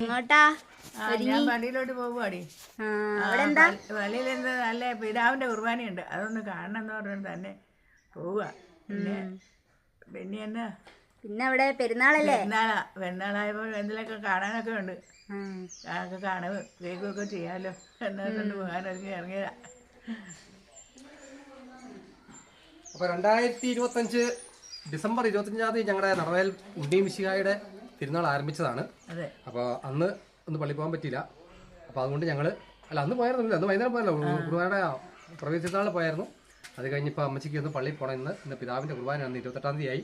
എങ്ങോട്ടാ? ഞാൻ പള്ളിയിലോട്ട് പോകുവാടി. പള്ളിയിൽ എന്താ നല്ല പിതാവിന്റെ കുർബാനയുണ്ട്, അതൊന്ന് കാണണം എന്ന് പറഞ്ഞിട്ട് തന്നെ പോവുക. പിന്നെ എന്നാ പിന്നെ അവിടെ പെരുന്നാളല്ലേ? പെരുന്നാളായപ്പോൾ എന്തെങ്കിലുമൊക്കെ കാണാനൊക്കെ ഉണ്ട്. അതൊക്കെ കാണുക കേൾക്കുകയൊക്കെ ചെയ്യാമല്ലോ എന്നൊക്കെ പോകാനൊക്കെ ഇറങ്ങിയതാ. അപ്പോൾ 2025 ഡിസംബർ 25 ഞങ്ങളുടെ നടവേൽ ഉണ്ണി മിശിഹായുടെ തിരുനാൾ ആരംഭിച്ചതാണ്. അപ്പോൾ അന്ന് ഒന്ന് പള്ളി പോകാൻ പറ്റിയില്ല. അപ്പോൾ അതുകൊണ്ട് ഞങ്ങൾ അന്ന് പോയായിരുന്നില്ല, അന്ന് വൈകുന്നേരം പോയല്ലോ, കുർബാനയുടെ പ്രവേശ തിരുനാൾ പോയായിരുന്നു. അത് കഴിഞ്ഞപ്പോൾ അമ്മച്ചിക്ക് ഒന്ന് പള്ളിയിൽ പോകണം. ഇന്ന് പിതാവിൻ്റെ കുർബാനയാണ്, 28-ാം തീയതിയായി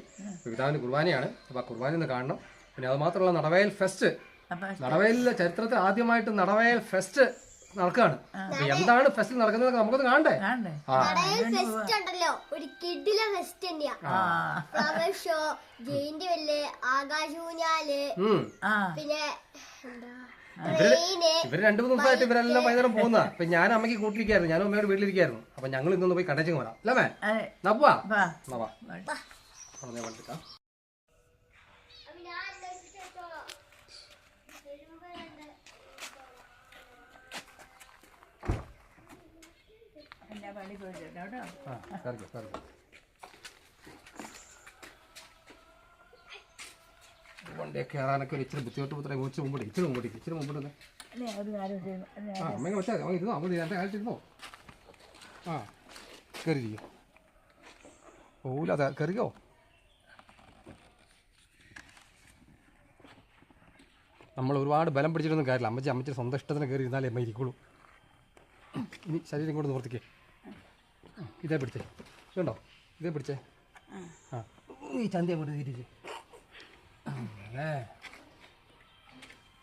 പിതാവിൻ്റെ കുർബാനയാണ്. അപ്പോൾ ആ കുർബാന ഒന്ന് കാണണം. പിന്നെ അത് മാത്രമല്ല നടവേൽ ഫെസ്റ്റ്, നടവേലിലെ ചരിത്രത്തിൽ ആദ്യമായിട്ട് നടവേൽ ഫെസ്റ്റ് നടക്കുകയാണ്. എന്താണ് ഫെസ്റ്റ് നടക്കുന്നത് നമുക്കത് കാണണ്ടേ? ഒരു കിടില ഫെസ്റ്റ് തന്നെയാ. ഫ്ലവർ ഷോ, ജയിന്റ് വല്ല്, ആകാശൂഞ്ഞാല്, പിന്നെ ഇവര് 2-3 ദിവസമായിട്ട് ഇവരെല്ലാം വൈകുന്നേരം പോകുന്ന. അപ്പൊ ഞാൻ അമ്മയ്ക്ക് കൂട്ടിരിക്കായിരുന്നു, ഞാനും അമ്മയോട് വീട്ടിലിരിക്കായിരുന്നു. അപ്പൊ ഞങ്ങൾ ഇന്നൊന്ന് പോയി കണ്ടേച്ചു വരാം അല്ലേ മേ? നവാ വണ്ടിയെ കയറാനൊക്കെ ഒരു ഇച്ചിരി ബുദ്ധിമുട്ട് ഇച്ചിരി മുമ്പിട്ട് അമ്മ വെച്ചാൽ ഇരുന്നോ, അങ്ങോട്ട് എൻ്റെ കാലത്തിരുന്നോ. കയറിയിരിക്കും പോവില്ല, അതെ കയറിക്കോ. നമ്മൾ ഒരുപാട് ബലം പിടിച്ചിട്ടൊന്നും കാര്യമില്ല. അമ്മച്ചി സ്വന്തം ഇഷ്ടത്തിന് കയറി ഇരുന്നാലേ അമ്മ ഇരിക്കുള്ളൂ. ഇനി ശരീരം ഇങ്ങോട്ട് നിവർത്തിക്കേ, ഇതേ പിടിച്ചേ, ഇതുണ്ടോ, ഇതേ പിടിച്ചേ. ഈ ചന്തി അങ്ങോട്ട് തിരിച്ച്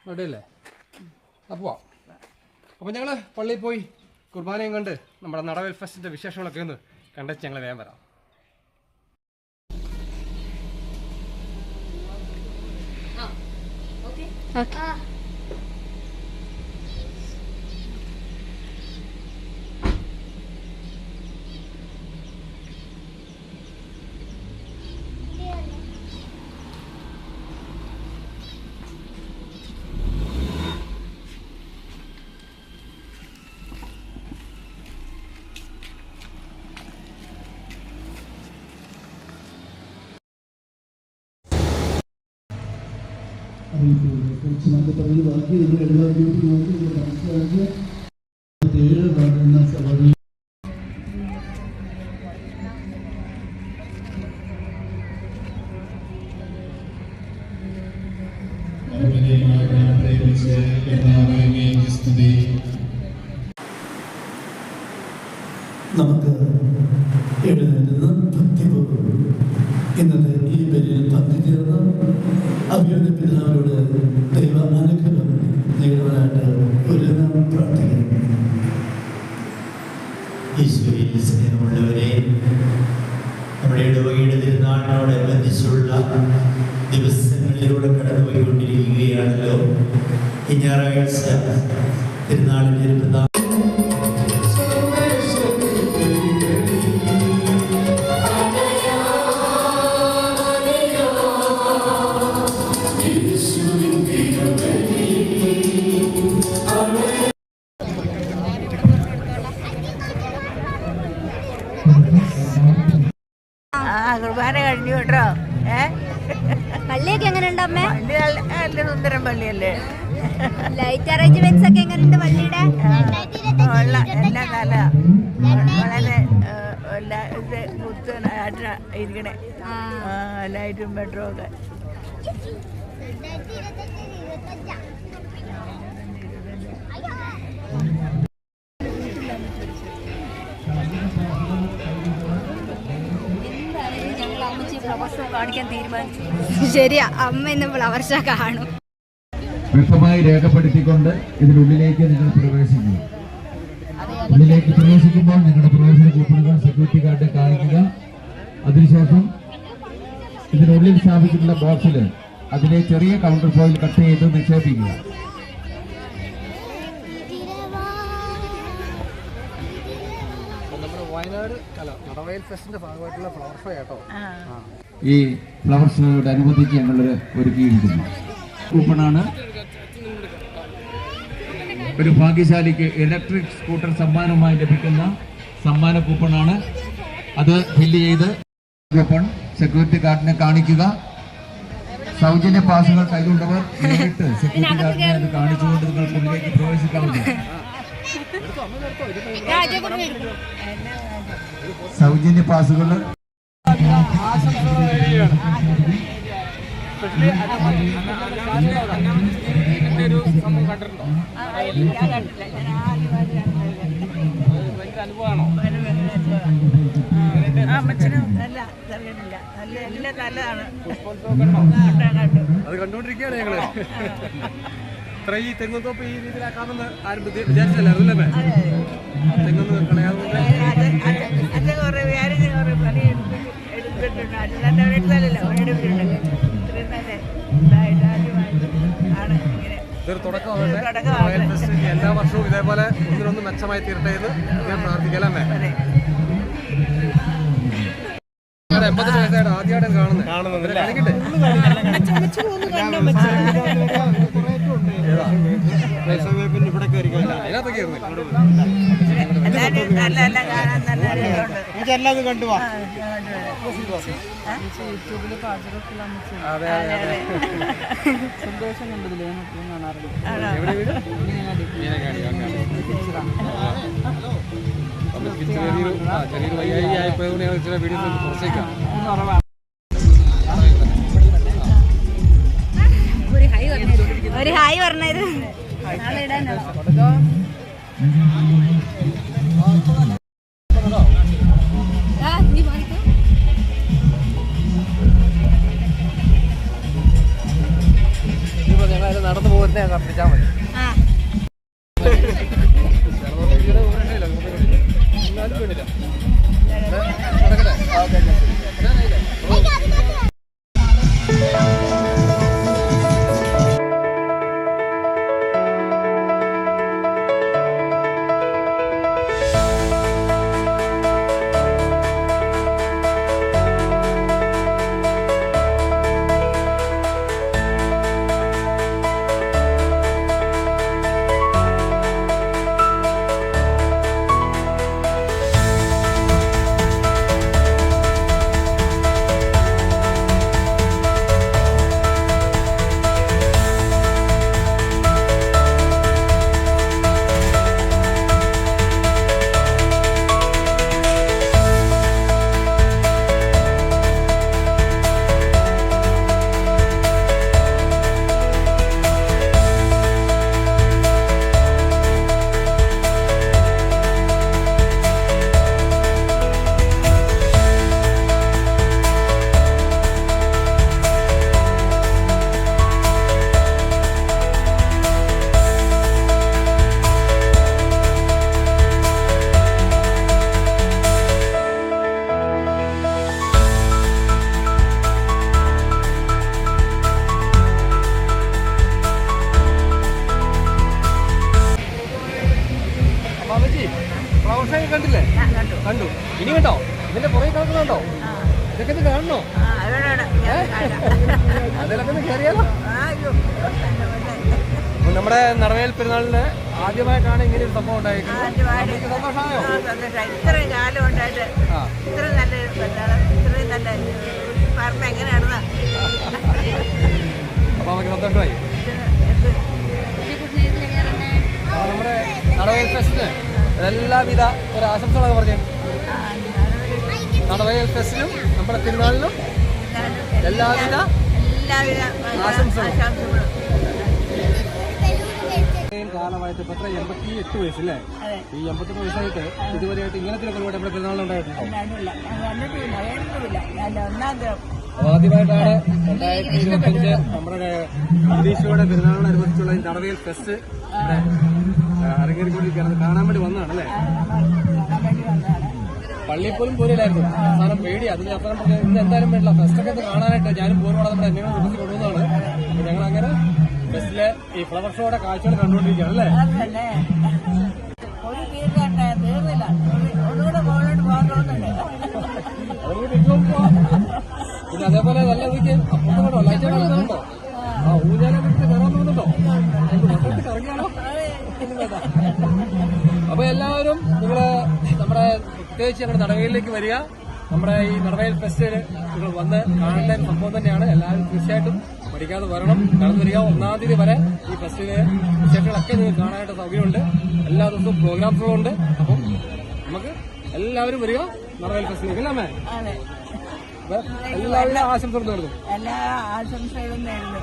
റെഡിയല്ലേ? അപ്പോൾ അപ്പോൾ ഞങ്ങൾ പള്ളിയിൽ പോയി കുർബാനയും കണ്ട് നമ്മുടെ നടവേൽ ഫെസ്റ്റിൻ്റെ വിശേഷങ്ങളൊക്കെ ഒന്ന് കണ്ടെച്ച് ഞങ്ങൾ വേഗം വരാം. നമുക്ക് എഴുന്നേറ്റുന്ന ഭക്തിപൂർവ്വം ഇന്നത്തെ ഈ ബലിയിൽ പങ്കുചേർന്ന് അഭിയുടെ പിതാവിനോട് ദൈവ അനുഗ്രഹം നേടുവാനായിട്ട് ഒരു പ്രാർത്ഥിക്കുന്നു. ഈശോയിൽ സ്നേഹമുള്ളവരെ, നമ്മുടെ ഇടവകയുടെ തിരുനാളിനോടനുബന്ധിച്ചുള്ള ദിവസങ്ങളിലൂടെ കടന്നുപോയിക്കൊണ്ടിരിക്കുകയാണല്ലോ. ഈ ഞായറാഴ്ച തിരുനാളിൻ്റെ ഒരു പ്രധാന കുർബാന കഴിഞ്ഞു കേട്ടോ. പള്ളിയൊക്കെ എങ്ങനെയുണ്ട് അമ്മേ? പള്ളി നല്ല സുന്ദരം പള്ളിയല്ലേ. ലൈറ്റ് അറേഞ്ച്മെന്റ്സ് ഒക്കെ എങ്ങനെയുണ്ട് പള്ളിയുടെ? എല്ലാ കാല വളരെ പുത്തനായിട്ട് ഇരിക്കണേ. ലൈറ്റും ബെഡറും ഒക്കെ. കാണിക്കാൻ തീരുമാനിച്ചു. ശരിയാ, അമ്മ ഇന്ന് ഫ്ലവർ ഷോ കാണും. വ്യക്തമായി രേഖപ്പെടുത്തിക്കൊണ്ട് ഇതിനുള്ളിലേക്ക് നിങ്ങൾ പ്രവേശിക്കുക. ഉള്ളിലേക്ക് പ്രവേശിക്കുമ്പോൾ നിങ്ങളുടെ പ്രവേശന കൂപ്പണുകൾ സെക്യൂരിറ്റി ഗാർഡ് കാണിക്കുക. അതിനുശേഷം ഇതിനുള്ളിൽ സ്ഥാപിച്ചിട്ടുള്ള ബോക്സിൽ അതിലെ ചെറിയ കൗണ്ടർ ഫോയിൽ കട്ട് ചെയ്ത് നിക്ഷേപിക്കുക. വയനാട് നടവേൽ ഫെസ്റ്റിന്റെ ഭാഗമായിട്ടുള്ള ഫ്ലവർ ഷോ കേട്ടോ. ഈ ഫ്ലവർ ഷോയോട് അനുബന്ധിച്ച് ഞങ്ങൾ ഒരുക്കിയിരിക്കുന്നു. കൂപ്പണാണ് ഒരു ഭാഗ്യശാലിക്ക് ഇലക്ട്രിക് സ്കൂട്ടർ സമ്മാനമായി ലഭിക്കുന്ന സമ്മാന കൂപ്പണാണ്. അത് ഫില്ല് ചെയ്ത് കൂപ്പൺ സെക്യൂരിറ്റി ഗാർഡിനെ കാണിക്കുക. സൗജന്യ പാസുകൾ കയ്യിലുള്ളവർ നേരിട്ട് സെക്യൂരിറ്റി ഗാർഡിനെ അത് കാണിച്ചുകൊണ്ട് നിങ്ങൾക്ക് ഉള്ളിലേക്ക് പ്രവേശിക്കാവുന്നതാണ്. സൗജന്യ പാസുകൾ ഒരു സംഭവം കണ്ടിട്ടുണ്ടോ? അനുഭവമാണോ? അത് കണ്ടുകൊണ്ടിരിക്കുകയാണ് ഞങ്ങള്. ഇത്ര ഈ തെങ്ങുതോപ്പ് ഈ രീതിയിലാക്കാമെന്ന് ആരും വിചാരിച്ചല്ലായിരുന്നല്ലേ? തെങ്ങൊന്ന് കളയാതെ ഇതൊരു തുടക്കമാവട്ടെ. റോയൽ ഫെസ്റ്റ് എല്ലാ വർഷവും ഇതേപോലെ ഒന്നിനൊന്ന് മെച്ചമായി തീരട്ടെ എന്ന് ഞാൻ പ്രാർത്ഥിക്കലേ. 80 വയസ്സായിട്ട് ആദ്യമായിട്ട് കാണുന്നത് കാണിക്കട്ടെ. അതിനകത്തൊക്കെ കണ്ടു. അതെ അതെ അതെ. സന്തോഷം കണ്ടതില്ലേ? ചെറിയൊരു വയ്യായി ആയപ്പോയത് ഞങ്ങൾ ചില വീഡിയോസ് കുറച്ചേക്കാം. ഒരു ഹായ് പറഞ്ഞത് നാളെ ഇടാനോ? ഞങ്ങൾ നടന്നു പോകുന്നേ കത്തിച്ചാൽ മതി. കണ്ടില്ലേ? കണ്ടു. ഇനി കേട്ടോ ഇതിന്റെ പുറകെ കിടക്കുന്നുണ്ടോ? ഇതൊക്കെ ഇത് കാണണോ? അതിലൊക്കെ ഒന്ന് കയറിയാലോ? നമ്മുടെ നടവേൽ പെരുന്നാളിന് ആദ്യമായിട്ടാണ് ഇങ്ങനെ ഒരു സംഭവം ഉണ്ടായിരിക്കുന്നത്. സന്തോഷമായോ? ഇത്രയും കാലം ഉണ്ടായിട്ട് ഇത്ര നല്ലൊരു ഇത്രയും നല്ല എങ്ങനെയാണെന്ന് അപ്പൊ നമുക്ക് സന്തോഷമായി. നമ്മുടെ നടവേൽ ഫെസ്റ്റിന് എല്ലാവിധ ഒരു ആശംസകളൊക്കെ പറഞ്ഞു. നടവേൽ ഫെസ്റ്റിനും നമ്മുടെ തിരുനാളിനും എല്ലാവിധ ആശംസകളും. കാലമായിട്ട് ഇപ്പൊ 88 വയസ്സല്ലേ? ഈ 88 വയസ്സായിട്ട് ഇതുവരെയായിട്ട് ഇങ്ങനത്തെ പരിപാടി നമ്മുടെ പെരുന്നാളിനുണ്ടായിട്ടുണ്ടോ? ആദ്യമായിട്ടാണ് 2025 നമ്മുടെ അന്തരീക്ഷയുടെ പെരുന്നാളിനനുബന്ധിച്ചുള്ള ഈ നടവേൽ ഫെസ്റ്റ് അരങ്ങേറിക്കൊണ്ടിരിക്കുകയാണ്. കാണാൻ വേണ്ടി വന്നതാണ് അല്ലേ? പള്ളിയിൽ പോലും പോരില്ലായിരുന്നു. അവസാനം പേടി. അതിന് അപ്പുറം ഇന്ന് എന്തായാലും വേണ്ടില്ല ഫെസ്റ്റൊക്കെ ഒന്ന് കാണാനായിട്ട് ഞാനും പോരുവാണ് നമ്മുടെ എന്നെ നിർമ്മിച്ച് കൊണ്ടുവന്നതാണ്. അപ്പൊ ഞങ്ങൾ അങ്ങനെ ഫെസ്റ്റിലെ ഈ ഫ്ലവർ ഷോയുടെ കാഴ്ചകൾ കണ്ടുകൊണ്ടിരിക്കുകയാണ് അല്ലേ? പിന്നെ അതേപോലെ നല്ല വീക്ക് അപ്പുറത്തോട്ടോ ലൈറ്റ് കളക്കുന്നുണ്ടോ? ആ ഊഞ്ഞാലെ വീട്ടിൽ കയറാൻ തോന്നുന്നുണ്ടോ? മൊത്തത്തിൽ കറങ്ങിയാലോ? എല്ലാവരും നിങ്ങൾ നമ്മുടെ പ്രത്യേകിച്ച് ഞങ്ങളുടെ നടവയിലേക്ക് വരിക. നമ്മുടെ ഈ നടവയൽ ഫെസ്റ്റിവൽ നിങ്ങൾ വന്ന് കാണേണ്ട ഒരു സംഭവം തന്നെയാണ്. എല്ലാവരും തീർച്ചയായിട്ടും പഠിക്കാതെ വരണം, കടന്നു വരിക. 1-ാം തീയതി വരെ ഈ ഫെസ്റ്റിവൽ വിശേഷങ്ങളൊക്കെ നിങ്ങൾക്ക് കാണാനായിട്ട് സൗകര്യമുണ്ട്. എല്ലാ ദിവസവും പ്രോഗ്രാംസുകളുണ്ട്. അപ്പം നമുക്ക് എല്ലാവരും വരിക നടവയൽ ഫെസ്റ്റിലേക്ക്. അല്ലേ? എല്ലാവരും ആശംസകളും നേടുന്നു. എല്ലാ ആശംസകളും നേരുന്നു.